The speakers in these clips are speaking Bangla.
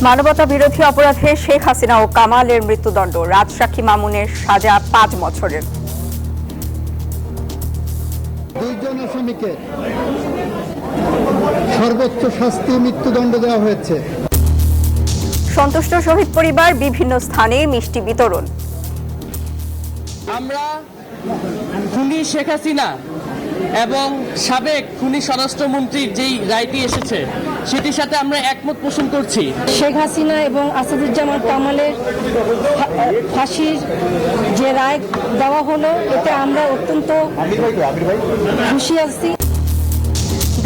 মানবতা বিরোধী অপরাধে শেখ হাসিনা ও কামালের মৃত্যুদণ্ড, রাজসাক্ষী মামুনের সাজা 5 বছরের। দুইজন আসামিকে সর্বোচ্চ শাস্তি মৃত্যুদণ্ড দেওয়া হয়েছে। সন্তুষ্ট শহীদ পরিবার, বিভিন্ন স্থানে মিষ্টি বিতরণ। আমরা খুনি শেখ হাসিনা এবং সাবেক খুনি স্বরাষ্ট্রমন্ত্রীর যেই রায়টি এসেছে সেটির সাথে আমরা একমত পোষণ করছি। শেখ হাসিনা এবং আসাদুজ্জামান কামালের ফাঁসির যে রায় দেওয়া হলো এতে আমরা অত্যন্ত খুশি আছি।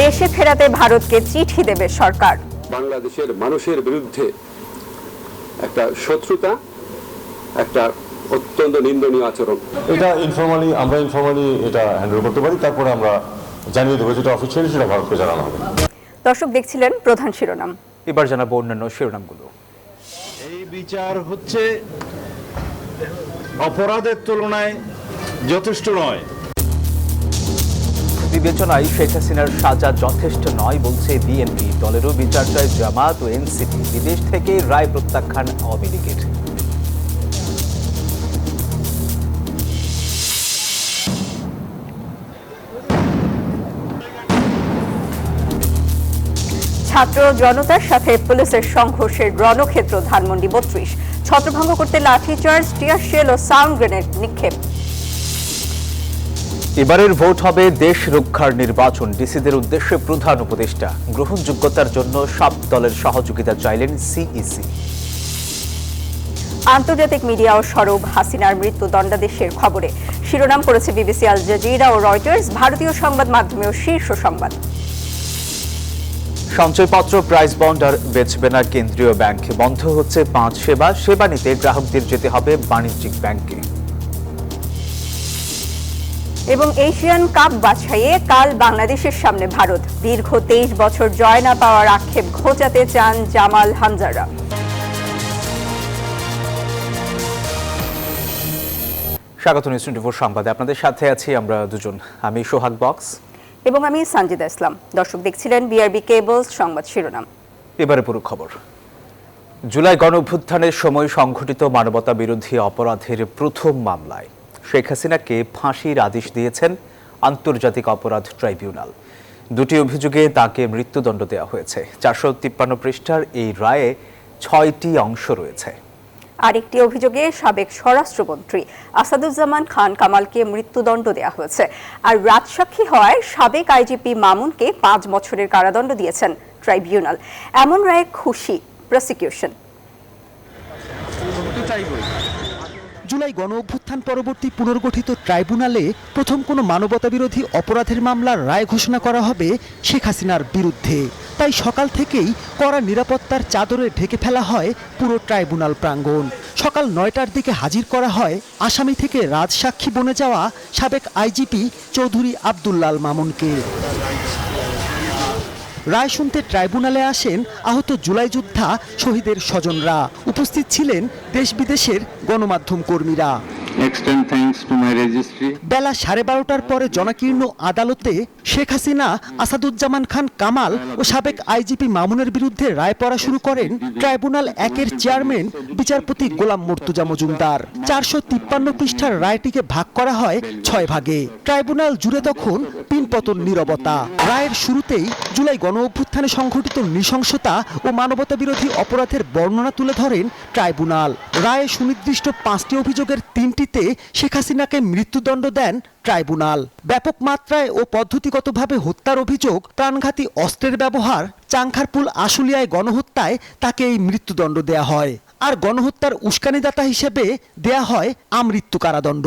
দেশে ফেরাতে ভারতকে চিঠি দেবে সরকার। বাংলাদেশের মানুষের বিরুদ্ধে একটা শত্রুতা, একটা অত্যন্ত নিন্দনীয় আচরণ। এটা আমরা ইনফর্মালি এটা হ্যান্ডেল করতে পারি, তারপরে আমরা জানিয়ে দেবো, যেটা অফিসিয়ালি সেটা ভারতকে জানানো হবে। দর্শক দেখছিলেন প্রধান শিরোনাম, এবার জানাবো অন্যান্য শিরোনামগুলো। এই বিচার হচ্ছে অপরাধের তুলনায় যথেষ্ট নয়। বিবেচনায় শেখ হাসিনার সাজা যথেষ্ট নয় বলছে বিএনপি। দলেরও বিচার চায় জামাত ও এনসিপি। বিদেশ থেকে রায় প্রত্যাখ্যান আওয়ামী লীগের। ছাত্র জনতার সাথে পুলিশের সংঘর্ষের রণক্ষেত্র ধানমন্ডি 32। ছত্রভঙ্গ করতে লাঠিচার্জ, টিয়ার শেল ও সাউন্ড গ্রেনেড নিক্ষেপ। এবারের ভোট হবে দেশ রক্ষার নির্বাচন। ডিসিদের উদ্দেশ্যে প্রধান উপদেষ্টা। গ্রহণযোগ্যতার জন্য সব দলের সহযোগিতা চাইলেন সিইসি। আন্তর্জাতিক মিডিয়াও সরব হাসিনার মৃত্যুদণ্ডাদেশের খবরে। শিরোনাম করেছে বিবিসি, আল জাজিরা ও রয়টার্স। ভারতীয় সংবাদ মাধ্যমেও শীর্ষ সংবাদ। সঞ্চয়পত্র, প্রাইস বন্ড আর বেচবে না কেন্দ্রীয় ব্যাংক। বন্ধ হচ্ছে 5 সেবা নিতে গ্রাহকদের যেতে হবে বাণিজ্যিক ব্যাংকে। এবং এশিয়ান কাপ বাছাইয়ে কাল বাংলাদেশের সামনে ভারত। দীর্ঘ 23 বছর জয় না পাওয়ার আক্ষেপ ঘোচাতে চান জামাল হামজারা। স্বাগত নিউজ 24 সংবাদে, আপনাদের সাথে আছি আমরা দুজন। আমি সোহাগ বক্স এবং আমি সানজিদা ইসলাম। দর্শক দেখছিলেন বিআরবি কেবলস সংবাদ শিরোনাম। এবারে পুরো খবর। জুলাই গণঅভ্যুত্থানের সময় সংঘটিত মানবতা বিরোধী অপরাধের প্রথম মামলায় শেখ হাসিনাকে ফাঁসির আদেশ দিয়েছেন আন্তর্জাতিক অপরাধ ট্রাইব্যুনাল। দুটি অভিযোগে তাকে মৃত্যুদণ্ড দেওয়া হয়েছে। 453 পৃষ্ঠার এই রায়ে 6টি অংশ রয়েছে। আরেকটি অভিযোগে সাবেক স্বরাষ্ট্রমন্ত্রী আসাদুজ্জামান খান কামালকে মৃত্যুদণ্ড দেওয়া হয়েছে। আর রাজসাক্ষী হওয়ায় সাবেক আইজিপি মামুনকে 5 বছরের কারাদণ্ড দিয়েছেন ট্রাইব্যুনাল। এমন রায়ে খুশি প্রসিকিউশন। জুলাই গণঅভ্যুত্থান পরবর্তী পুনর্গঠিত ট্রাইব্যুনালে প্রথম কোনো মানবতাবিরোধী অপরাধের মামলার রায় ঘোষণা করা হবে শেখ হাসিনার বিরুদ্ধে। তাই সকাল থেকেই কড়া নিরাপত্তার চাদরে ঢেকে ফেলা হয় পুরো ট্রাইব্যুনাল প্রাঙ্গণ। সকাল 9টার দিকে হাজির করা হয় আসামি থেকে রাজসাক্ষী বনে যাওয়া সাবেক আইজিপি চৌধুরী আব্দুল্লাল মামুনকে। রায় শুনতে ট্রাইব্যুনালে আসেন আহত জুলাই যোদ্ধা শহীদের স্বজনরা। উপস্থিত ছিলেন দেশ বিদেশের গণমাধ্যম কর্মীরা। বেলা 12:30টার পরে জনাকীর্ণ আদালতে শেখ হাসিনা, আসাদুজ্জামান খান কামাল ও সাবেক আইজিপি মামুনের বিরুদ্ধে রায় পড়া শুরু করেন ট্রাইব্যুনাল 1-এর চেয়ারম্যান বিচারপতি গোলাম মর্তুজা মজুমদার। 453 পৃষ্ঠার রায়টিকে ভাগ করা হয় 6 ভাগে। ট্রাইব্যুনাল জুড়ে তখন পিনপতন নীরবতা। রায়ের শুরুতেই জুলাই গণঅভ্যুত্থানে সংঘটিত নৃশংসতা ও মানবতা বিরোধী অপরাধের বর্ণনা তুলে ধরেন ট্রাইব্যুনাল। রায়ে সুনির্দিষ্ট 5টি অভিযোগের 3টিতে শেখ হাসিনাকে মৃত্যুদণ্ড দেন ট্রাইব্যুনাল। ব্যাপক মাত্রায় ও পদ্ধতিগতভাবে হত্যার অভিযোগ, প্রাণঘাতী অস্ত্রের ব্যবহার, চাংখারপুল আশুলিয়ায় গণহত্যায় তাকে এই মৃত্যুদণ্ড দেয়া হয়। আর গণহত্যার উস্কানিদাতা হিসেবে দেয়া হয় আমৃত্যু কারাদণ্ড।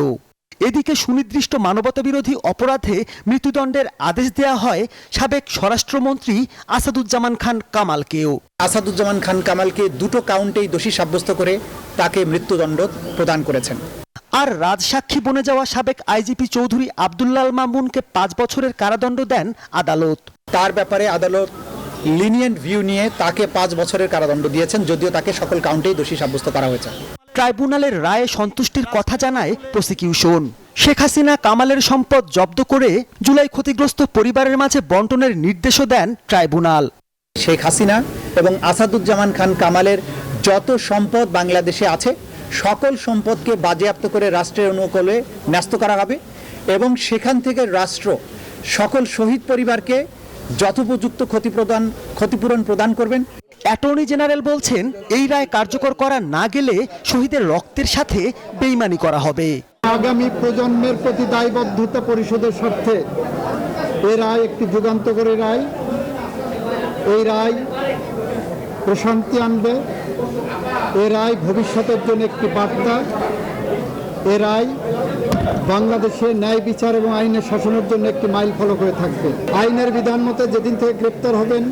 এদিকে সুনির্দিষ্ট মানবতাবিরোধী অপরাধে মৃত্যুদণ্ডের আদেশ দেয়া হয় সাবেক স্বরাষ্ট্রমন্ত্রী আসাদুজ্জামান খান কামালকেও। আসাদুজ্জামান খান কামালকে 2টো কাউন্টেই দোষী সাব্যস্ত করে তাকে মৃত্যুদণ্ড প্রদান করেছেন। আর রাজসাক্ষী বনে যাওয়া সাবেক আইজিপি চৌধুরী আব্দুল্লাল মামুনকে 5 বছরের কারাদণ্ড দেন আদালত। তার ব্যাপারে আদালত লিনিয়েন্ট ভিউ নিয়ে তাকে 5 বছরের কারাদণ্ড দিয়েছেন, যদিও তাকে সকল কাউন্টেই দোষী সাব্যস্ত করা হয়েছে। ট্রাইব্যুনালের রায়ে সন্তুষ্টির কথা জানায় প্রসিকিউশন। শেখ হাসিনা কামালের সম্পদ জব্দ করে জুলাই ক্ষতিগ্রস্ত পরিবারের মাঝে বন্টনের নির্দেশও দেন ট্রাইব্যুনাল। শেখ হাসিনা এবং আসাদুজ্জামান খান কামালের যত সম্পদ বাংলাদেশে আছে সকল সম্পদকে বাজেয়াপ্ত করে রাষ্ট্রের অনুকূলে ন্যস্ত করা হবে এবং সেখান থেকে রাষ্ট্র সকল শহীদ পরিবারকে যথোপযুক্ত ক্ষতিপূরণ প্রদান করবেন। অ্যাটর্নি জেনারেল বলছেন এই রায় কার্যকর করা না গেলে শহীদের রক্তের সাথে বেইমানি করা হবে। আগামী প্রজন্মের প্রতি দায়বদ্ধতা পরিশোধের স্বার্থে এ রায় একটি যুগান্তকারী রায়। এই রায় প্রশান্তি আনবে, এ রায় ভবিষ্যতের জন্য একটি বার্তা, এ রায় বাংলাদেশে ন্যায় বিচার এবং আইনের শাসনের জন্য একটি মাইল ফলক হয়ে থাকবে। আইনের বিধান মতো যেদিন থেকে গ্রেপ্তার হবেন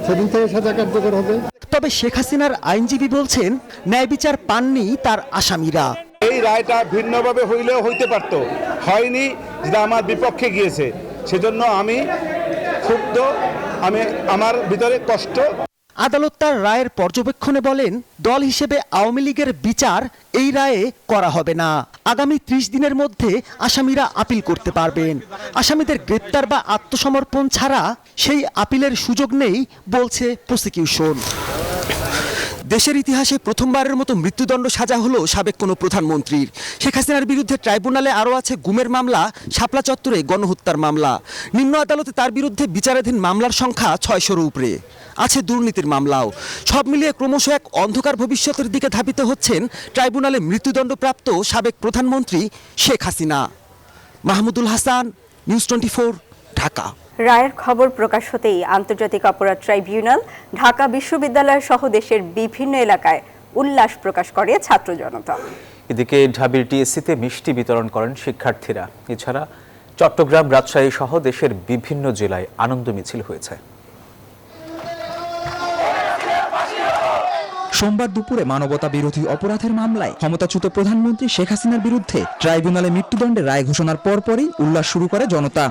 সেদিন থেকে সাজা কার্যকর হবে। তবে শেখ হাসিনার আইনজীবী বলছেন ন্যায় বিচার পাননি তার আসামিরা। এই রায়টা ভিন্নভাবে হইলেও হইতে পারত, হয়নি, যেটা আমার বিপক্ষে গিয়েছে। সেজন্য আমি ক্ষুব্ধ, আমার ভিতরে কষ্ট। আদালত তার রায়ের পর্যবেক্ষণে বলেন, দল হিসেবে আওয়ামী লীগের বিচার এই রায়ে করা হবে না। আগামী 30 দিনের মধ্যে আসামিরা আপিল করতে পারবেন। আসামিদের গ্রেপ্তার বা আত্মসমর্পণ ছাড়া সেই আপিলের সুযোগ নেই বলছে প্রসিকিউশন। দেশের ইতিহাসে প্রথমবারের মতো মৃত্যুদণ্ড সাজা হলো সাবেক কোনো প্রধানমন্ত্রীর। শেখ হাসিনার বিরুদ্ধে ট্রাইব্যুনালে আরও আছে গুমের মামলা, শাপলা চত্বরে গণহত্যার মামলা। নিম্ন আদালতে তার বিরুদ্ধে বিচারাধীন মামলার সংখ্যা 600-র উপরে। আছে দুর্নীতির মামলাও। সব মিলিয়ে ক্রমশ এক অন্ধকার ভবিষ্যতের দিকে ধাবিত হচ্ছেন ট্রাইব্যুনালে মৃত্যুদণ্ডপ্রাপ্ত সাবেক প্রধানমন্ত্রী শেখ হাসিনা। মাহমুদুল হাসান, নিউজ 24, ঢাকা। রায়ের খবর প্রকাশ হতেই আন্তর্জাতিক অপরাধ ট্রাইব্যুনাল ঢাকা বিশ্ববিদ্যালয় সহ দেশের বিভিন্ন এলাকায় উল্লাস প্রকাশ করে ছাত্র জনতা। এদিকে ঢাবির টিএসসিতে মিষ্টি বিতরণ করেন শিক্ষার্থীরা। এছাড়া চট্টগ্রাম, রাজশাহী সহ দেশের বিভিন্ন জেলায় আনন্দ মিছিল হয়েছে। সোমবার দুপুরে মানবতা বিরোধী অপরাধের মামলায় ক্ষমতাচ্যুত প্রধানমন্ত্রী শেখ হাসিনার বিরুদ্ধে ট্রাইব্যুনালে মৃত্যুদণ্ডের রায় ঘোষণার পরপরই উল্লাস শুরু করে জনতা।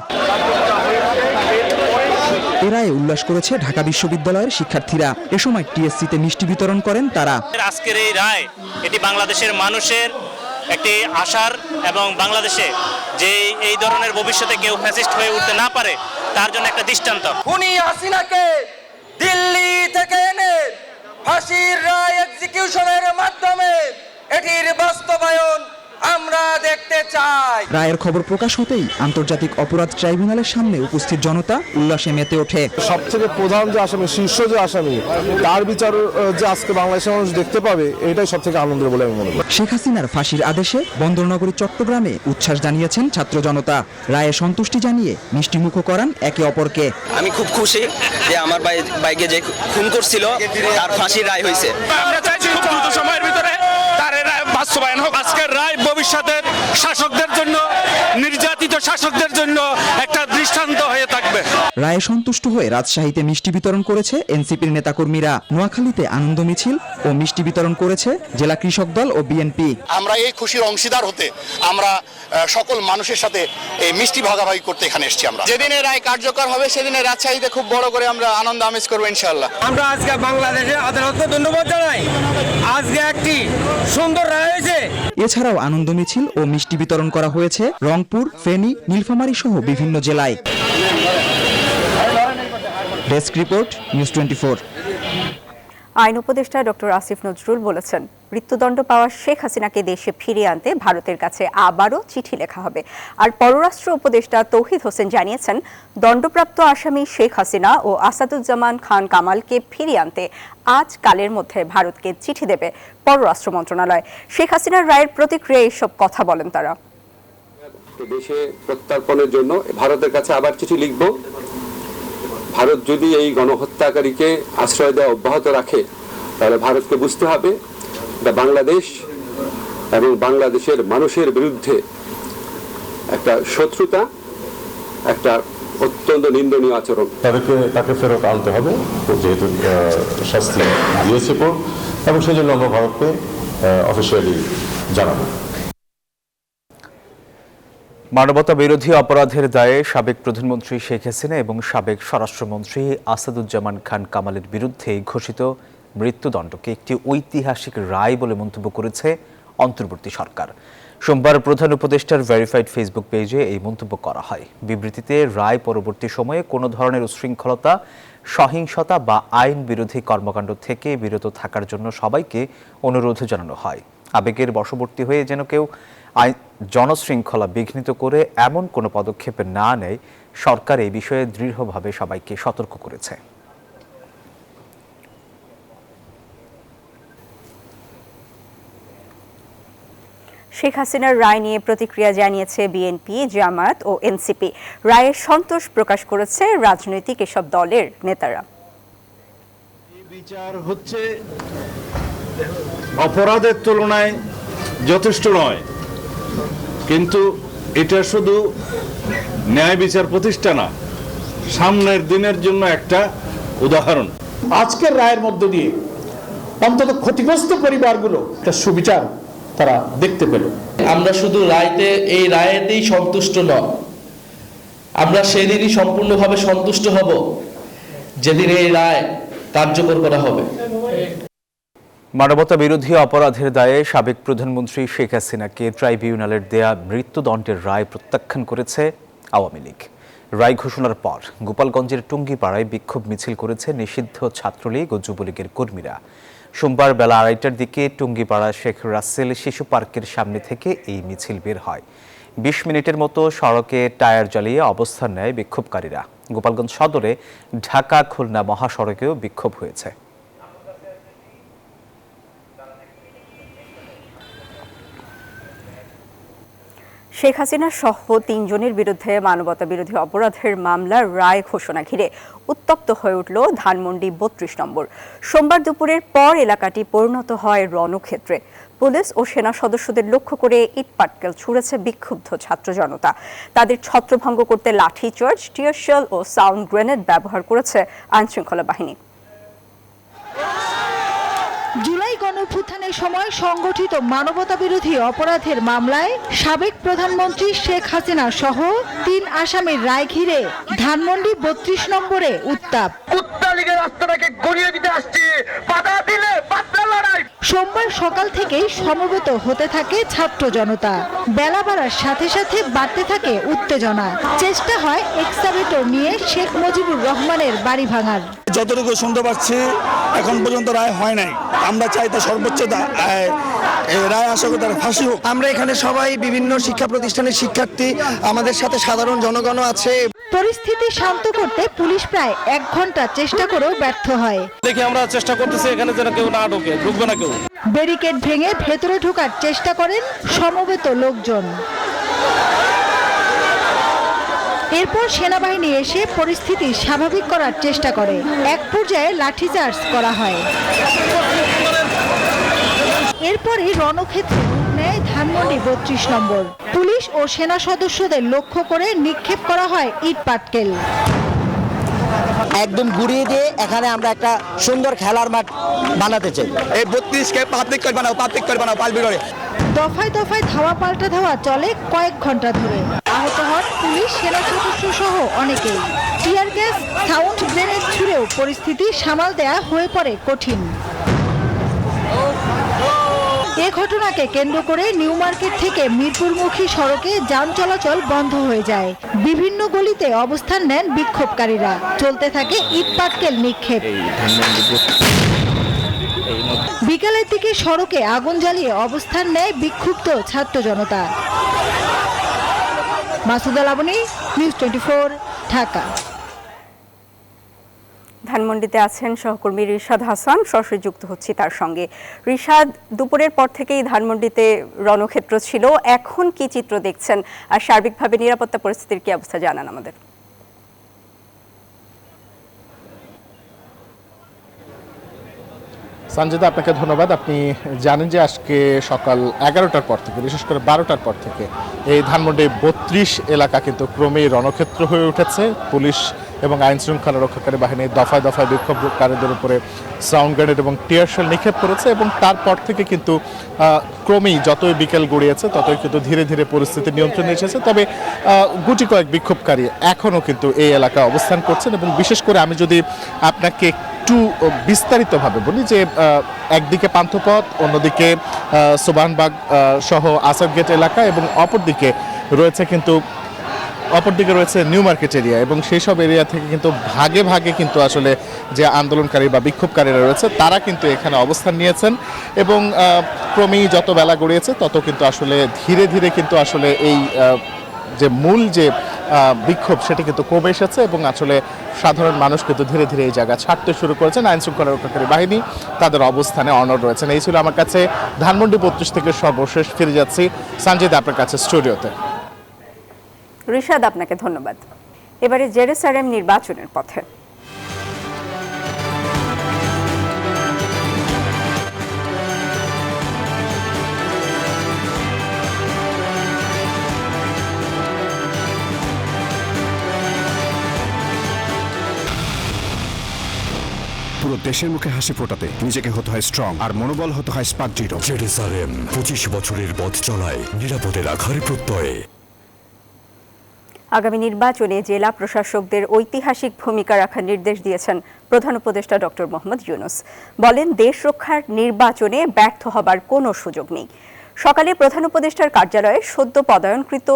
এ রায়ে উল্লাস করেছে ঢাকা বিশ্ববিদ্যালয়ের শিক্ষার্থীরা। এ সময় টিএসসিতে মিষ্টি বিতরণ করেন তারা। আজকের এই রায় এটি বাংলাদেশের মানুষের একটি আশার এবং বাংলাদেশে যে এই ধরনের ভবিষ্যতে কেউ ফ্যাসিস্ট হয়ে উঠতে না পারে তার জন্য একটা দৃষ্টান্ত। খুনি হাসিনাকে দিল্লি থেকে এনে ফাঁসির রায় এক্সিকিউশনের মাধ্যমে এটির বাস্তবায়ন আমরা দেখতে চাই। রায়ের খবর প্রকাশ হতেই আন্তর্জাতিক অপরাধ ট্রাইব্যুনালের সামনে উপস্থিত জনতা উল্লাসে মেতে ওঠে। সবথেকে প্রধান যে আসামি, শীর্ষ যে আসামি, তার বিচার যে আজকে বাংলাদেশের মানুষ দেখতে পাবে, এটাই সবথেকে আনন্দের বলে আমি মনে করি। শেখ হাসিনার ফাঁসির আদেশে বন্দরনগরী চট্টগ্রামে উচ্ছ্বাস জানিয়েছেন ছাত্র জনতা। রায়ে সন্তুষ্টি জানিয়ে মিষ্টিমুখ করান একে অপরকে। আমি খুব খুশি যে আমার বাইকে যে খুন করছিল তার ফাঁসির রায় হয়েছে। আমরা চাইছি খুব দ্রুত সময়ের ভিতরে তার রায় বাস্তবায়ন হোক। আজকের রায় ভবিষ্যতের শাসকদের জন্য, নির্যাতিত শাসকদের জন্য একটা দৃষ্টান্ত হয়ে থাকবে। রায়ে সন্তুষ্ট হয়ে রাজশাহীতে মিষ্টি বিতরণ করেছে এনসিপির নেতাকর্মীরা। নোয়াখালীতে আনন্দ মিছিল ও মিষ্টি বিতরণ করেছে জেলা কৃষক দল ও বিএনপি। আমরা এই খুশির অংশীদার হতে আমরা সকল মানুষের সাথে এই মিষ্টি ভাগাভাগি করতে এখানে এসেছি। আমরা যেদিনে রায় কার্যকর হবে সেদিনে রাজশাহীতে খুব বড় করে আমরা আনন্দ আমেজ করবো ইনশাআল্লাহ। আমরা আজকে বাংলাদেশের আদালতকে ধন্যবাদ জানাই। আজকে একটি সুন্দর রায় হয়েছে। এছাড়াও আনন্দ মিছিল ও মিষ্টি বিতরণ করা হয়েছে রংপুর, ফেনী, নীলফামারী সহ বিভিন্ন জেলায়। Desk report, news 24। আইন উপদেষ্টা ডক্টর আসিফ নজরুল বলেছেন, মৃত্যুদণ্ড পাওয়া শেখ হাসিনাকে দেশে ফিরিয়ে আনতে ভারতের কাছে আবারও চিঠি লেখা হবে। আর পররাষ্ট্র উপদেষ্টা তৌহিদ হোসেন জানিয়েছেন, দণ্ডপ্রাপ্ত আসামি শেখ হাসিনা ও আসাদুজ্জামান খান কামালকে ফিরিয়ে আনতে আজ কালের মধ্যে ভারতকে চিঠি দেবে পররাষ্ট্র মন্ত্রণালয়। শেখ হাসিনার রায়ের প্রতিক্রিয়া এসব কথা বলেন তারা। দেশে প্রত্যর্পণের জন্য ভারতের কাছে আবার চিঠি লিখব। ভারত যদি এই গণহত্যাকারীকে আশ্রয় দেওয়া অব্যাহত রাখে তাহলে ভারতকে বুঝতে হবে বাংলাদেশ এবং বাংলাদেশের মানুষের বিরুদ্ধে একটা শত্রুতা, একটা অত্যন্ত নিন্দনীয় আচরণ। তাকে ফেরত আনতে হবে, যেহেতু শাস্তি দিয়েছে কোর্ট, এবং সেই জন্য আমরা ভারতকে অফিসিয়ালি জানাবো। মানবতা বিরোধী অপরাধের দায়ে সাবেক প্রধানমন্ত্রী শেখ হাসিনা এবং সাবেক স্বরাষ্ট্রমন্ত্রী আসাদুজ্জামান খান কামালের বিরুদ্ধে ঘোষিত মৃত্যুদণ্ডকে একটি ঐতিহাসিক রায় বলে মন্তব্য করেছে অন্তর্বর্তী সরকার। সোমবার প্রধান উপদেষ্টার ভেরিফাইড ফেসবুক পেজে এই মন্তব্য করা হয়। বিবৃতিতে রায় পরবর্তী সময়ে কোনো ধরনের উচ্ছৃঙ্খলতা, সহিংসতা বা আইন বিরোধী কর্মকাণ্ড থেকে বিরত থাকার জন্য সবাইকে অনুরোধ জানানো হয়। আবেগের বশবর্তী হয়ে যেন কেউ জনশৃঙ্খলা বিঘ্নিত করে এমন কোনো পদক্ষেপ না নেয়, সরকার এই বিষয়ে দৃঢ়ভাবে সবাইকে সতর্ক করেছে। শেখ হাসিনার রায় নিয়ে প্রতিক্রিয়া জানিয়েছে বিএনপি, জামায়াত ও এনসিপি। রায়ে সন্তোষ প্রকাশ করেছে রাজনৈতিক এসব দলের নেতারা। বিচার হচ্ছে অপরাধের তুলনায় যথেষ্ট নয়, কিন্তু এটা শুধু ন্যায় বিচার প্রতিষ্ঠা না, সামনের দিনের জন্য একটা উদাহরণ। আজকের রায়ের মধ্য দিয়ে অন্তত ক্ষতিগ্রস্ত পরিবারগুলো একটা সুবিচার তারা দেখতে পেল। আমরা শুধু এই রায়েতেই সন্তুষ্ট নয়, আমরা সেদিনই সম্পূর্ণভাবে সন্তুষ্ট হব যেদিন এই রায় কার্যকর করা হবে। মানবতা বিরোধী অপরাধের দায়ে সাবেক প্রধানমন্ত্রী শেখ হাসিনাকে ট্রাইব্যুনালের দেয়া মৃত্যুদণ্ডের রায় প্রত্যাখ্যান করেছে আওয়ামী লীগ। রায় ঘোষণার পর গোপালগঞ্জের টুঙ্গিপাড়ায় বিক্ষোভ মিছিল করেছে নিষিদ্ধ ছাত্রলীগ ও যুবলীগের কর্মীরা। সোমবার বেলা 2টার দিকে টুঙ্গিপাড়া শেখ রাসেল শিশু পার্কের সামনে থেকে এই মিছিল বের হয়। 20 মিনিটের মতো সড়কে টায়ার জ্বালিয়ে অবস্থান নেয় বিক্ষোভকারীরা। গোপালগঞ্জ সদরে ঢাকা খুলনা মহাসড়কেও বিক্ষোভ হয়েছে। শেখ হাসিনা সহ 3 জনের বিরুদ্ধে মানবতা বিরোধী অপরাধের মামলার রায় ঘোষণা ঘিরে উত্তপ্ত হয়ে উঠল ধানমন্ডি 32 নম্বর। সোমবার দুপুরের পর এলাকাটি পরিণত হয় রণক্ষেত্রে। পুলিশ ও সেনা সদস্যদের লক্ষ্য করে ইটপাটকেল ছুড়েছে বিক্ষুব্ধ ছাত্র জনতা। তাদের ছত্রভঙ্গ করতে লাঠিচার্জ, টিয়ার শেল ও সাউন্ড গ্রেনেড ব্যবহার করেছে আইনশৃঙ্খলা বাহিনী। জুলাই গণঅভ্যুত্থানের সময় সংগঠিত মানবতা বিরোধী অপরাধের মামলায় সাবেক প্রধানমন্ত্রী শেখ হাসিনা সহ 3 আসামির রায় ঘিরে ধানমন্ডি 32 নম্বরে উত্তাপ। সোমবার সকাল থেকেই সমবেত হতে থাকে ছাত্র জনতা। বেলা বাড়ার সাথে সাথে বাড়তে থাকে উত্তেজনা। চেষ্টা হয় এক্সকাভেটর নিয়ে শেখ মুজিবুর রহমানের বাড়ি ভাঙার। যতটুকু শুনতে পাচ্ছি এখন পর্যন্ত রায় হয় নাই। আমরা চাই তো সর্বোচ্চ রায় আশা করি তার ফাঁসি হোক। আমরা এখানে সবাই বিভিন্ন শিক্ষা প্রতিষ্ঠানের শিক্ষার্থী, আমাদের সাথে সাধারণ জনগণও আছে। পরিস্থিতি শান্ত করতে পুলিশ প্রায় 1 ঘন্টা চেষ্টা করেও ব্যর্থ হয়। দেখি আমরা চেষ্টা করতেছি এখানে যেন কেউ না ঢুকবে না কেউ। ব্যারিকেড ভেঙে ভেতরে ঢোকার চেষ্টা করেন সমবেত লোকজন। এরপর সেনাবাহিনী এসে পরিস্থিতি স্বাভাবিক করার চেষ্টা করে। এক পর্যায়ে লাঠিচার্জ করা হয়। এরপরই রণক্ষেত্রে রূপ নেয় ধানমন্ডি 32 নম্বর। পুলিশ ও সেনা সদস্যদের লক্ষ্য করে নিক্ষেপ করা হয় ইট পাটকেল। একদম ঘুরিয়ে দিয়ে এখানে আমরা একটা সুন্দর খেলার মাঠ বানাতে চাই। এই 32কে পাবলিক করে বানাও পালবি করে। দফায় দফায় ধাওয়া পাল্টা ধাওয়া চলে কয়েক ঘন্টা ধরে। আহত হন পুলিশ, সেনা সদস্য সহ অনেকেই। টিয়ার গ্যাস, সাউন্ড গ্রেনেড ছুড়েও পরিস্থিতি সামাল দেয়া হয়ে পড়ে কঠিন। এ ঘটনাকে কেন্দ্র করে নিউ মার্কেট থেকে মিরপুরমুখী সড়কে যান চলাচল বন্ধ হয়ে যায়। বিভিন্ন গলিতে অবস্থান নেন বিক্ষোভকারীরা। চলতে থাকে ইট পাটকেল নিক্ষেপ। বিকালের দিকে সড়কে আগুন জ্বালিয়ে অবস্থান নেয় বিক্ষুব্ধ ছাত্র জনতা। মাসুদা লাবনী, নিউজ 24, ঢাকা। ধানমন্ডিতে আছেন সহকর্মী রিশাদ হাসান, সরাসরি যুক্ত হচ্ছি তার সঙ্গে। রিশাদ, দুপুরের পর থেকেই ধানমন্ডিতে রণক্ষেত্র ছিল, এখন কি চিত্র দেখছেন আর সার্বিকভাবে নিরাপত্তা পরিস্থিতির কি অবস্থা জানান আমাদের। সঞ্জিদা, আপনাকে ধন্যবাদ। আপনি জানেন যে আজকে সকাল 11টার পর থেকে, বিশেষ করে 12টার পর থেকে এই ধানমন্ডি 32 এলাকা কিন্তু ক্রমেই রণক্ষেত্র হয়ে উঠেছে। পুলিশ এবং আইন শৃঙ্খলা রক্ষাকারী বাহিনী দফায় দফায় বিক্ষোভকারীদের উপরে সাউন্ড গ্রেনেড এবং টিয়ার শেল নিক্ষেপ করেছে এবং তারপর থেকে কিন্তু ক্রমেই যতই বিকেল গড়িয়েছে ততই কিন্তু ধীরে ধীরে পরিস্থিতি নিয়ন্ত্রণে এসেছে। তবে গুটি কয়েক বিক্ষোভকারী এখনও কিন্তু এই এলাকায় অবস্থান করছেন এবং বিশেষ করে আমি যদি আপনাকে একটু বিস্তারিতভাবে বলি যে একদিকে পান্থপথ, অন্যদিকে সোবানবাগ সহ আসাদ গেট এলাকা এবং অপরদিকে রয়েছে কিন্তু অপরদিকে রয়েছে নিউ মার্কেট এরিয়া এবং সেই সব এরিয়া থেকে কিন্তু ভাগে ভাগে কিন্তু আসলে যে আন্দোলনকারী বা বিক্ষোভকারীরা রয়েছে তারা কিন্তু এখানে অবস্থান নিয়েছেন এবং ক্রমেই যত বেলা গড়িয়েছে তত কিন্তু আসলে ধীরে ধীরে কিন্তু আসলে এই যে মূল যে বিক্ষোভ সেটি কিন্তু কমে এসেছে এবং আসলে সাধারণ মানুষ কিন্তু ধীরে ধীরে এই জায়গা ছাড়তে শুরু করেছেন। আইন শৃঙ্খলা রক্ষাকারী বাহিনী তাদের অবস্থানে অনড় রয়েছেন। এই ছিল আমার কাছে ধানমন্ডি 32 থেকে সর্বশেষ। ফিরে যাচ্ছি সঞ্জিত আপনার কাছে স্টুডিওতে। রিশাদ, আপনাকে ধন্যবাদ। এবারে জেরুসালেম নির্বাচনের পথে। পুরো দেশের মুখে হাসি ফোটাতে নিজেকে হতে হয় স্ট্রং আর মনোবল হতে হয় স্পার্ক জিরো। জেরুসালেম 25 বছরের পথ চলায় নিরাপদে রাখার প্রত্যয়ে। আগামী নির্বাচনে জেলা প্রশাসকদের ঐতিহাসিক ভূমিকা রাখার নির্দেশ দিয়েছেন প্রধান উপদেষ্টা ডক্টর মোহাম্মদ ইউনূস। বলেন, দেশ রক্ষার নির্বাচনে ব্যর্থ হবার কোনো সুযোগ নেই। সকালে প্রধান উপদেষ্টার কার্যালয়ে সদ্য পদায়নকৃত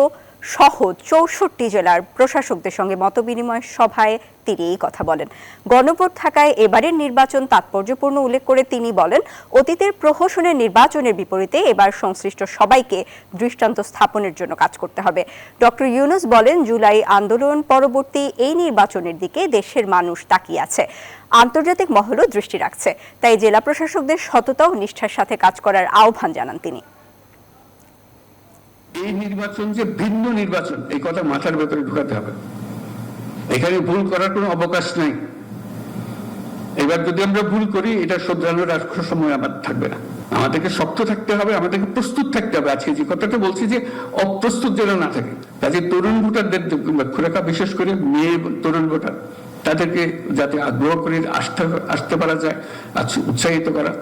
সহ 64 জেলার প্রশাসকদের সঙ্গে মতবিনিময় সভায় তিনি এই কথা বলেন। গণভোট থাকায় এবারের নির্বাচন তাৎপর্যপূর্ণ উল্লেখ করে তিনি বলেন, অতীতের প্রহসনের নির্বাচনের বিপরীতে এবার সংশ্লিষ্ট সবাইকে দৃষ্টান্ত স্থাপনের জন্য কাজ করতে হবে। ডক্টর ইউনূস বলেন, জুলাই আন্দোলন পরবর্তী এই নির্বাচনের দিকে দেশের মানুষ তাকিয়ে আছে, আন্তর্জাতিক মহলও দৃষ্টি রাখছে। তাই জেলা প্রশাসকদের সততা ও নিষ্ঠার সাথে কাজ করার আহ্বান জানান তিনি। এই নির্বাচন যে ভিন্ন নির্বাচন, এই কথা মাথার ভেতরে ঢুকাতে হবে। এখানে ভুল করার কোনো অবকাশ নাই। এবার যদি আমরা ভুল করি, এটা শোধরানোর আর সময় আমার থাকবে না। আমাদেরকে শক্ত থাকতে হবে, আমাদেরকে প্রস্তুত থাকতে হবে। আজকে যে কথাটা বলছি যে অপ্রস্তুত যেন না থাকে, কাজে তরুণ ভোটারদের লক্ষ্য বিশেষ করে মেয়ে তরুণ ভোটার, তাদেরকে যাতে আগ্রহ করে আসতে পারা যায়, উৎসাহিত করা।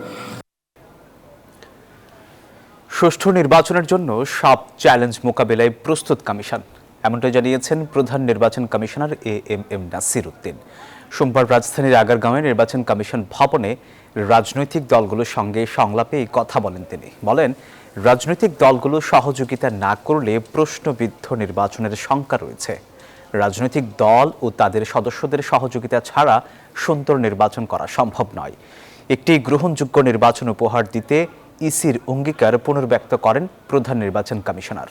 সুষ্ঠু নির্বাচনের জন্য সব চ্যালেঞ্জ মোকাবেলায় প্রস্তুত কমিশন, এমনটাই জানিয়েছেন প্রধান নির্বাচন কমিশনার এএমএম নাসির উদ্দিন। সোমবার রাজধানীর আগারগাঁওয়ে নির্বাচন কমিশন ভবনে রাজনৈতিক দলগুলোর সঙ্গে সংলাপে এই কথা বলেন তিনি। বলেন, রাজনৈতিক দলগুলো সহযোগিতা না করলে প্রশ্নবিদ্ধ নির্বাচনের শঙ্কা রয়েছে। রাজনৈতিক দল ও তাদের সদস্যদের সহযোগিতা ছাড়া সুন্দর নির্বাচন করা সম্ভব নয়। একটি গ্রহণযোগ্য নির্বাচন উপহার দিতে ইসির অঙ্গীকার পুনর্ব্যক্ত করেন প্রধান নির্বাচন কমিশনার।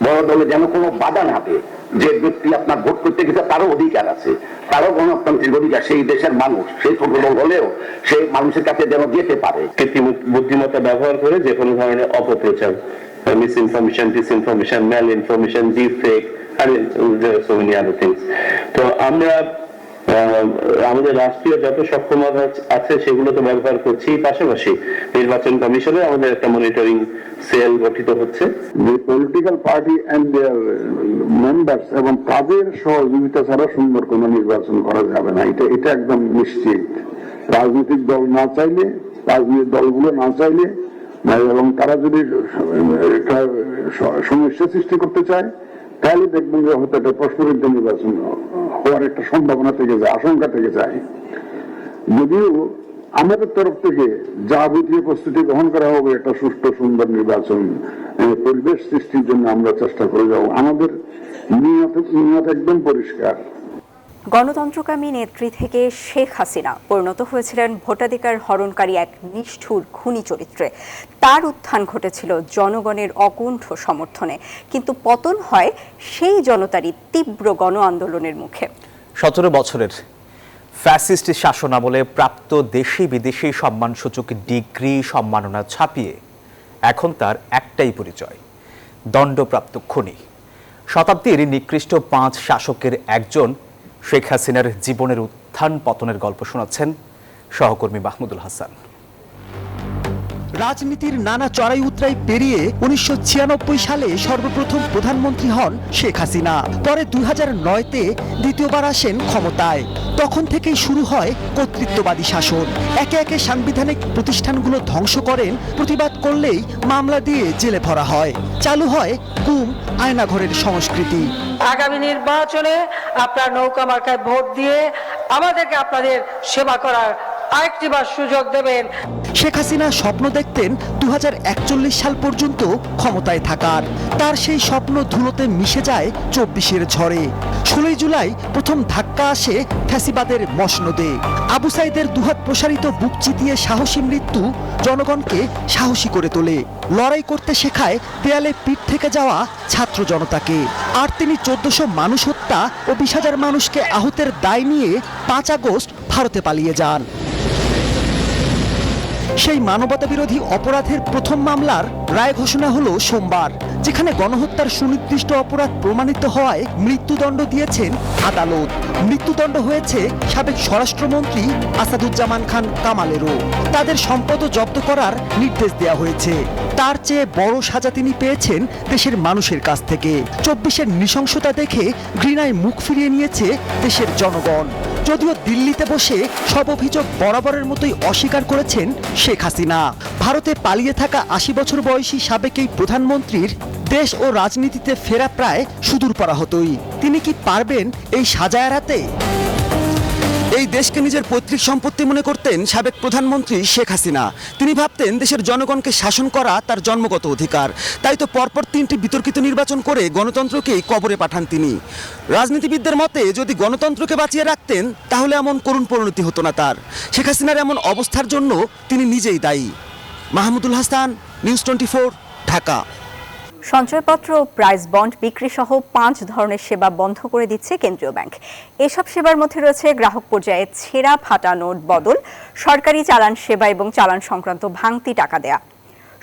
বড় দলে যেন কোনো বাধা না থাকে। যে ব্যক্তি আপনার ভোট করতে গেছে তারও অধিকার আছে, তারও গণতান্ত্রিক অধিকার, সেই দেশের মানুষ, সেই ছোট দল হলেও সেই মানুষের কাছে যেন যেতে পারে। কৃত্রিম বুদ্ধিমত্তা ব্যবহার করে যে কোনো ধরনের অপপ্রচার, misinformation, disinformation, mal information, deep fake, so many other things. তো আমরা আমাদের রাষ্ট্রীয় যত সক্ষমতা আছে সেগুলো তো ব্যবহার করছি। পাশাপাশি নির্বাচন কমিশনে আমাদের একটা মনিটরিং সেল গঠিত হচ্ছে। Political party and their members এবং তাদের সহযোগিতা ছাড়া সুন্দর কোনো নির্বাচন করা যাবে না, এটা একদম নিশ্চিত। রাজনৈতিক দল না চাইলে, রাজনৈতিক দলগুলো না চাইলে এবং তারা যদি সমস্যা সৃষ্টি করতে চায়, তাহলে দেখবেন যে হয়তো একটা প্রশ্নবিদ্ধ নির্বাচন হওয়ার একটা সম্ভাবনা থেকে যায়, আশঙ্কা থেকে যায়। যদিও আমাদের তরফ থেকে যাবতীয় প্রস্তুতি গ্রহণ করা হবে একটা সুষ্ঠু সুন্দর নির্বাচন পরিবেশ সৃষ্টির জন্য আমরা চেষ্টা করে যাব। আমাদের নিয়ত একদম পরিষ্কার। গণতন্ত্রকামী নেত্রী থেকে শেখ হাসিনা পরিণত হয়েছিলেন ভোটাধিকার হরণকারী এক নিষ্ঠুর খুনি চরিত্রে। তার উত্থান ঘটেছিল জনগণের অকুণ্ঠ সমর্থনে, কিন্তু পতন হয় সেই জনতারই তীব্র গণ আন্দোলনের মুখে। 17 বছরের ফ্যাসিস্ট শাসনামলে প্রাপ্ত দেশি বিদেশি সম্মানসূচক ডিগ্রি সম্মাননা ছাপিয়ে এখন তার একটাই পরিচয়, দণ্ডপ্রাপ্ত খুনি। শতাব্দীর নিকৃষ্ট 5 শাসকের একজন শেখ হাসিনার জীবনের উত্থান পতনের গল্প শোনাচ্ছেন সহকর্মী মাহমুদুল হাসান। রাজনীতির নানা চড়াই উতরাই পেরিয়ে 1996 সালে সর্বপ্রথম প্রধানমন্ত্রী হন শেখ হাসিনা। পরে 2009-তে দ্বিতীয়বার আসেন ক্ষমতায়। তখন থেকেই শুরু হয় কর্তৃত্ববাদী শাসন। একে একে সাংবিধানিক প্রতিষ্ঠানগুলো ধ্বংস করেন, প্রতিবাদ করলেই মামলা দিয়ে জেলে ভরা হয়। চালু হয় গুম আয়নাঘরের সংস্কৃতি। আগামী নির্বাচনে আপনার নৌকা মার্কায় ভোট দিয়ে আমাদেরকে আপনাদের সেবা করার আরেকটিবার সুযোগ দেবেন। শেখ হাসিনা স্বপ্ন দেখতেন 2041 সাল পর্যন্ত ক্ষমতায় থাকার। তার সেই স্বপ্ন ধুলোতে মিশে যায় 24-এর ঝড়ে। 16 জুলাই প্রথম ধাক্কা আসে ফ্যাসিবাদের মসনদে। আবু সাইদের দুহাত প্রসারিত বুক চিতিয়ে সাহসী মৃত্যু জনগণকে সাহসী করে তোলে। লড়াই করতে শেখায় দেয়ালে পিঠ থেকে যাওয়া ছাত্র জনতাকে। আর তিনি 1400 মানুষ হত্যা ও 20,000 মানুষকে আহতের দায় নিয়ে 5 আগস্ট ভারতে পালিয়ে যান। সেই মানবতাবিরোধী অপরাধের প্রথম মামলার রায় ঘোষণা হলো সোমবার, যেখানে গণহত্যার সুনির্দিষ্ট অপরাধ প্রমাণিত হওয়ায় মৃত্যুদণ্ড দিয়েছেন আদালত। মৃত্যুদণ্ড হয়েছে সাবেক স্বরাষ্ট্রমন্ত্রী আসাদুজ্জামান খান কামালেরও। তাদের সম্পদও জব্দ করার নির্দেশ দেওয়া হয়েছে। তার চেয়ে বড় সাজা তিনি পেয়েছেন দেশের মানুষের কাছ থেকে। 24-এর নৃশংসতা দেখে ঘৃণায় মুখ ফিরিয়ে নিয়েছে দেশের জনগণ। যদিও দিল্লিতে বসে সব অভিযোগ বরাবরের মতোই অস্বীকার করেছেন শেখ হাসিনা। ভারতে পালিয়ে থাকা 80 বছর বয়সী সাবেক এই প্রধানমন্ত্রীর দেশ ও রাজনীতিতে ফেরা প্রায় সুদূর পরাহতই। তিনি কি পারবেন এই সাজা এড়াতে? এই দেশকে নিজের পৈতৃক সম্পত্তি মনে করতেন সাবেক প্রধানমন্ত্রী শেখ হাসিনা। তিনি ভাবতেন দেশের জনগণকে শাসন করা তার জন্মগত অধিকার। তাই তো পরপর 3টি বিতর্কিত নির্বাচন করে গণতন্ত্রকেই কবরে পাঠান তিনি। রাজনীতিবিদদের মতে যদি গণতন্ত্রকে বাঁচিয়ে রাখতেন তাহলে এমন করুণ পরিণতি হতো না তার। শেখ হাসিনার এমন অবস্থার জন্য তিনি নিজেই দায়ী। মাহমুদুল হাসান, নিউজ 24, ঢাকা। সঞ্চয়পত্র ও প্রাইস বন্ড বিক্রি সহ 5 ধরনের সেবা বন্ধ করে দিচ্ছে কেন্দ্রীয় ব্যাংক। এসব সেবার মধ্যে রয়েছে গ্রাহক পর্যায়ে ছেঁড়া ফাটা নোট বদল, সরকারি চালান সেবা এবং চালান সংক্রান্ত ভাঙতি টাকা দেয়া।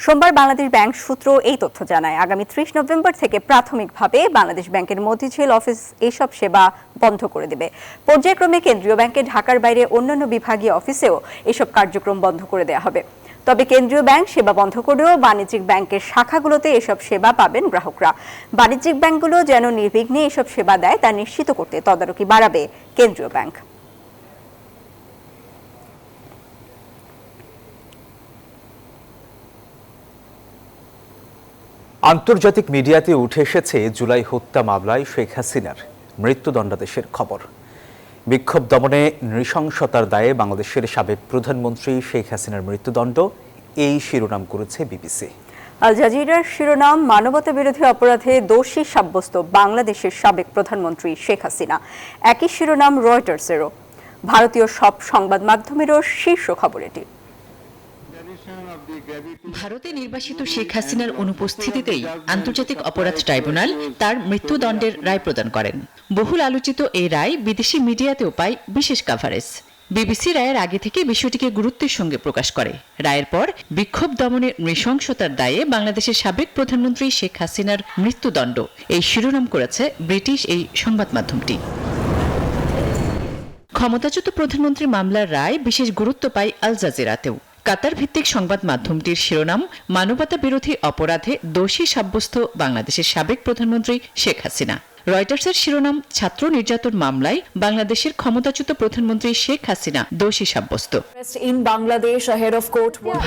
সোমবার বাংলাদেশ ব্যাংক সূত্র এই তথ্য জানায়। আগামী 30 নভেম্বর থেকে প্রাথমিকভাবে বাংলাদেশ ব্যাংকের মতিঝিল অফিস এসব সেবা বন্ধ করে দেবে। পর্যায়ক্রমে কেন্দ্রীয় ব্যাংকের ঢাকার বাইরে অন্যান্য বিভাগীয় অফিসেও এসব কার্যক্রম বন্ধ করে দেওয়া হবে। তবে কেন্দ্রীয় ব্যাংক সেবা বন্ধ করলেও বাণিজ্যিক ব্যাংকের শাখাগুলোতে এসব সেবা পাবেন গ্রাহকরা। বাণিজ্যিক ব্যাংকগুলো যেন নির্বিঘ্নে এসব সেবা দেয় তা নিশ্চিত করতে তদারকি বাড়াবে কেন্দ্রীয় ব্যাংক। আন্তর্জাতিক মিডিয়াতে উঠে এসেছে জুলাই হত্যা মামলায় শেখ হাসিনার মৃত্যুদণ্ডাদেশের খবর। বিক্ষোভ দমনে নৃশংসতার দায়ে বাংলাদেশের সাবেক প্রধানমন্ত্রী শেখ হাসিনার মৃত্যুদণ্ড, এই শিরোনাম করেছে বিবিসি। আল জাজিরার শিরোনাম, মানবতা বিরোধী অপরাধে দোষী সাব্যস্ত বাংলাদেশের সাবেক প্রধানমন্ত্রী শেখ হাসিনা। একই শিরোনাম রয়টার্সেরও। ভারতীয় সব সংবাদ মাধ্যমেরও শীর্ষ খবর এটি। ভারতে নির্বাসিত শেখ হাসিনার অনুপস্থিতিতেই আন্তর্জাতিক অপরাধ ট্রাইব্যুনাল তার মৃত্যুদণ্ডের রায় প্রদান করেন। বহুল আলোচিত এই রায় বিদেশি মিডিয়াতেও পায় বিশেষ কাভারেজ। বিবিসি রায়ের আগে থেকে বিষয়টিকে গুরুত্বের সঙ্গে প্রকাশ করে। রায়ের পর বিক্ষোভ দমনের নৃশংসতার দায়ে বাংলাদেশের সাবেক প্রধানমন্ত্রী শেখ হাসিনার মৃত্যুদণ্ড, এই শিরোনাম করেছে ব্রিটিশ এই সংবাদ মাধ্যমটি। ক্ষমতাচ্যুত প্রধানমন্ত্রী মামলার রায় বিশেষ গুরুত্ব পায় আল জাজিরাতেও। কাতার ভিত্তিক সংবাদ মাধ্যমটির শিরোনাম, মানবতা বিরোধী অপরাধে দোষী সাব্যস্ত বাংলাদেশের সাবেক প্রধানমন্ত্রী শেখ হাসিনা। রয়টার্সের শিরোনাম, ছাত্র নির্যাতন মামলায় বাংলাদেশের ক্ষমতাচ্যুত প্রধানমন্ত্রী শেখ হাসিনা দোষী সাব্যস্ত।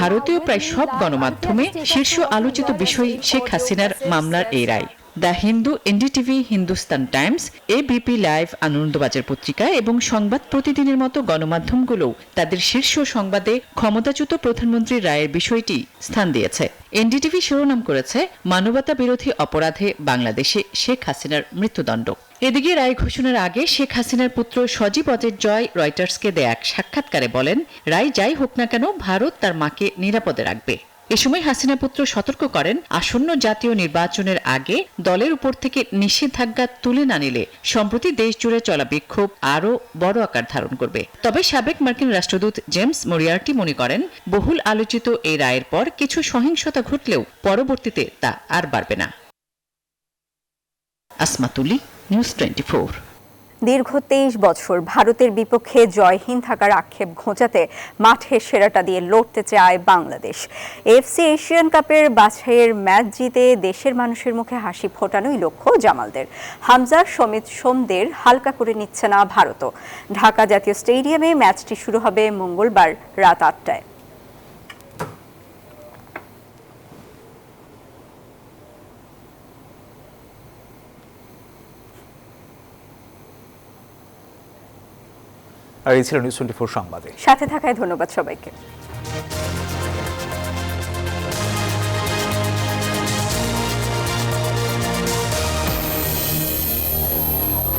ভারতীয় প্রায় সব গণমাধ্যমে শীর্ষ আলোচিত বিষয় শেখ হাসিনার মামলার এই রায়। The Hindu, NDTV, Hindustan times, ABP live, Anandabazar Patrika এবং সংবাদ প্রতিদিনের মতো গণমাধ্যমগুলো তাদের শীর্ষ সংবাদে ক্ষমতাচ্যুত প্রধানমন্ত্রীর রায়ের বিষয়টি স্থান দিয়েছে। এনডিটিভি শিরোনাম করেছে, মানবতা বিরোধী অপরাধে বাংলাদেশে শেখ হাসিনার মৃত্যুদণ্ড। এদিকে রায় ঘোষণার আগে শেখ হাসিনার পুত্র সজীব অজের জয় রয়টার্সকে দেয়া এক সাক্ষাৎকারে বলেন, রায় যাই হোক না কেন ভারত তার মাকে নিরাপদে রাখবে। এ সময় হাসিনা পুত্র সতর্ক করেন, আসন্ন জাতীয় নির্বাচনের আগে দলের উপর থেকে নিষেধাজ্ঞা তুলে না নিলে সম্প্রতি দেশ জুড়ে চলা বিক্ষোভ আরও বড় আকার ধারণ করবে। তবে সাবেক মার্কিন রাষ্ট্রদূত জেমস মরিয়ার্টি মনে করেন, বহুল আলোচিত এই রায়ের পর কিছু সহিংসতা ঘটলেও পরবর্তীতে তা আর বাড়বে না। আসমাতুলি, নিউজ 24। দীর্ঘ 23 বছর ভারতের বিপক্ষে জয়হীন থাকার আক্ষেপ ঘোচাতে মাঠে সেরাটা দিয়ে লড়তে চায় বাংলাদেশ। এফসি এশিয়ান কাপের বাছাইয়ের ম্যাচ জিতে দেশের মানুষের মুখে হাসি ফোটানোই লক্ষ্য জামালদের। হামজা, সমিত, সোমদের হালকা করে নিচ্ছে না ভারতও। ঢাকা জাতীয় স্টেডিয়ামে ম্যাচটি শুরু হবে মঙ্গলবার রাত 8টায়। আর এই ছিল নিউজ 24 সংবাদে সাথে থাকায় ধন্যবাদ সবাইকে।